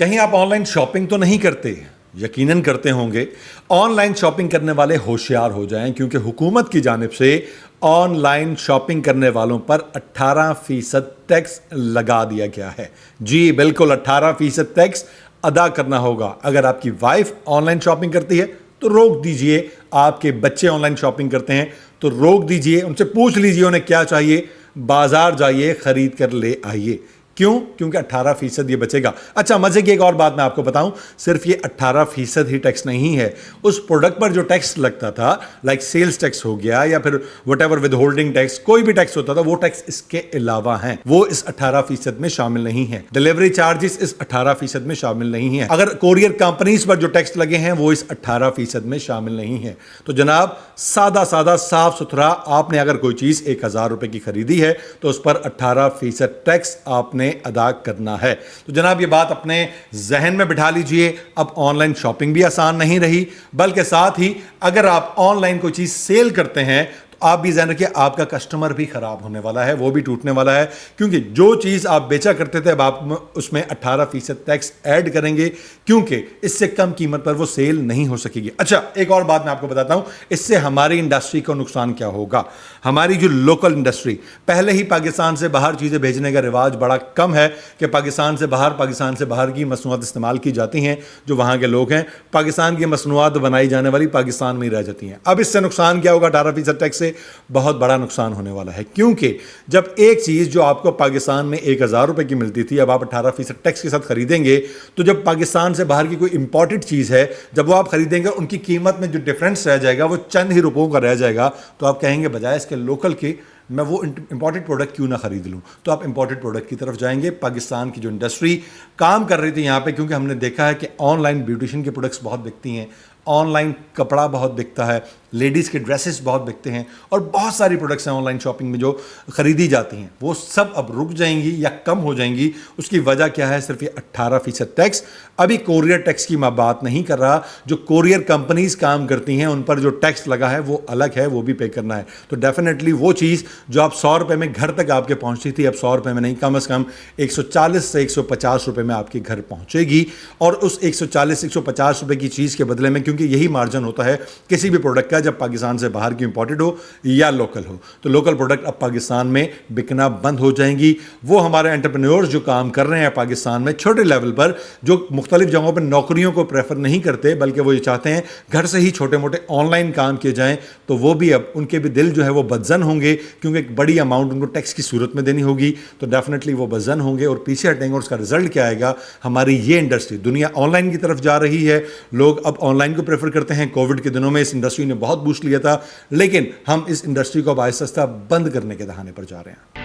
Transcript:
کہیں آپ on line shopping تو نہیں کرتے؟ یقیناً کرتے ہوں گے۔ آن لائن شاپنگ کرنے والے ہوشیار ہو جائیں، کیونکہ حکومت کی جانب سے آن لائن شاپنگ کرنے والوں پر 18% ٹیکس لگا دیا گیا ہے۔ جی بالکل 18% ٹیکس ادا کرنا ہوگا۔ اگر آپ کی وائف آن لائن شاپنگ کرتی ہے تو روک دیجئے، آپ کے بچے آن لائن شاپنگ کرتے ہیں تو روک دیجئے، ان سے پوچھ لیجئے انہیں کیا چاہیے، بازار جائیے، خرید کر لے آئیے۔ کیوں؟ کیونکہ 18% یہ بچے گا۔ اچھا، مزے کی ایک اور بات میں آپ کو بتاؤں، صرف یہ 18% ہی ٹیکس نہیں ہے، اس پروڈکٹ پر جو ٹیکس لگتا تھا، لائک سیلز ٹیکس ہو گیا یا پھر whatever withholding tax, کوئی بھی ٹیکس ہوتا تھا، وہ ٹیکس اس کے علاوہ ہیں، وہ اس 18% میں شامل نہیں ہیں۔ ڈیلیوری چارجز اس 18% میں شامل نہیں ہیں۔ اگر کوریئر کمپنیز پر جو ٹیکس لگے ہیں وہ اس 18% میں شامل نہیں ہیں۔ تو جناب سادہ صاف ستھرا، آپ نے اگر کوئی چیز 1000 روپے کی خریدی ہے تو اس پر 18% ٹیکس آپ نے ادا کرنا ہے۔ تو جناب یہ بات اپنے ذہن میں بٹھا لیجئے۔ اب آن لائن شاپنگ بھی آسان نہیں رہی، بلکہ ساتھ ہی اگر آپ آن لائن کوئی چیز سیل کرتے ہیں تو آپ بھی ذہن رکھیے، آپ کا کسٹمر بھی خراب ہونے والا ہے، وہ بھی ٹوٹنے والا ہے، کیونکہ جو چیز آپ بیچا کرتے تھے اب آپ اس میں 18% ٹیکس ایڈ کریں گے، کیونکہ اس سے کم قیمت پر وہ سیل نہیں ہو سکے گی۔ اچھا، ایک اور بات میں آپ کو بتاتا ہوں، اس سے ہماری انڈسٹری کو نقصان کیا ہوگا۔ ہماری جو لوکل انڈسٹری، پہلے ہی پاکستان سے باہر چیزیں بھیجنے کا رواج بڑا کم ہے کہ پاکستان سے باہر کی مصنوعات استعمال کی جاتی ہیں، جو وہاں کے لوگ ہیں، پاکستان کی مصنوعات بنائی جانے والی پاکستان میں ہی رہ جاتی ہیں۔ اب اس سے نقصان کیا ہوگا؟ 18% ٹیکس سے بہت بڑا نقصان ہونے والا ہے، کیونکہ جب ایک چیز جو آپ کو پاکستان میں 1000 روپے کی ملتی تھی، اب آپ 18% ٹیکس کے ساتھ خریدیں گے، تو جب پاکستان سے باہر کی کوئی امپورٹڈ چیز ہے، جب وہ آپ خریدیں گے، ان کی قیمت میں جو ڈفرینس رہ جائے گا وہ چند ہی روپوں کا رہ جائے گا، تو آپ کہیں گے بجائے اس کے لوکل کے میں وہ امپورٹڈ پروڈکٹ کیوں نہ خرید لوں، تو آپ امپورٹڈ پروڈکٹ کی طرف جائیں گے۔ پاکستان کی جو انڈسٹری کام کر رہی تھی یہاں پہ، کیونکہ ہم نے دیکھا ہے کہ آن لائن بیوٹیشن کے پروڈکٹس بہت بکتی ہیں، آن لائن کپڑا بہت بکتا ہے، لیڈیز کے ڈریسز بہت بکتے ہیں، اور بہت ساری پروڈکٹس ہیں آن لائن شاپنگ میں جو خریدی جاتی ہیں، وہ سب اب رک جائیں گی یا کم ہو جائیں گی۔ اس کی وجہ کیا ہے؟ صرف یہ 18% ٹیکس۔ ابھی کوریئر ٹیکس کی میں بات نہیں کر رہا، جو کوریئر کمپنیز کام کرتی ہیں ان پر جو ٹیکس لگا ہے وہ الگ ہے، وہ بھی پے کرنا ہے۔ تو ڈیفینیٹلی وہ چیز جو آپ 100 روپے میں گھر تک آپ کے پہنچتی تھی، اب 100 روپے میں نہیں، کم از کم 140 سے 150 روپے میں آپ کے گھر پہنچے گی، اور اس 140 150 روپے کی چیز کے بدلے میں، کیونکہ یہی مارجن ہوتا ہے کسی بھی پروڈکٹ کا جب پاکستان سے باہر کی امپورٹڈ ہو یا لوکل ہو، تو لوکل پروڈکٹ اب پاکستان میں بکنا بند ہو جائیں گی۔ وہ ہمارے انٹرپرینیورز جو کام کر رہے ہیں پاکستان میں چھوٹے لیول پر، جو مختلف جگہوں پر نوکریوں کو پریفر نہیں کرتے بلکہ وہ یہ چاہتے ہیں گھر سے ہی چھوٹے موٹے آن لائن کام کیے جائیں، تو وہ بھی اب ان کے بھی دل جو ہے وہ بدزن ہوں گے، کیونکہ ایک بڑی اماؤنٹ ان کو ٹیکس کی صورت میں دینی ہوگی، تو ڈیفینیٹلی وہ بدزن ہوں گے اور پیچھے ہٹیں گے، اور اس کا رزلٹ کیا آئے گا؟ ہماری یہ انڈسٹری، دنیا آن لائن کی طرف جا رہی ہے، لوگ اب آن لائن کو پریفر کرتے ہیں۔ کووڈ کے دنوں میں اس انڈسٹری نے بہت بوسٹ لیا تھا، لیکن ہم اس انڈسٹری کو اب آہستہ آہستہ بند کرنے کے دہانے پر جا رہے ہیں۔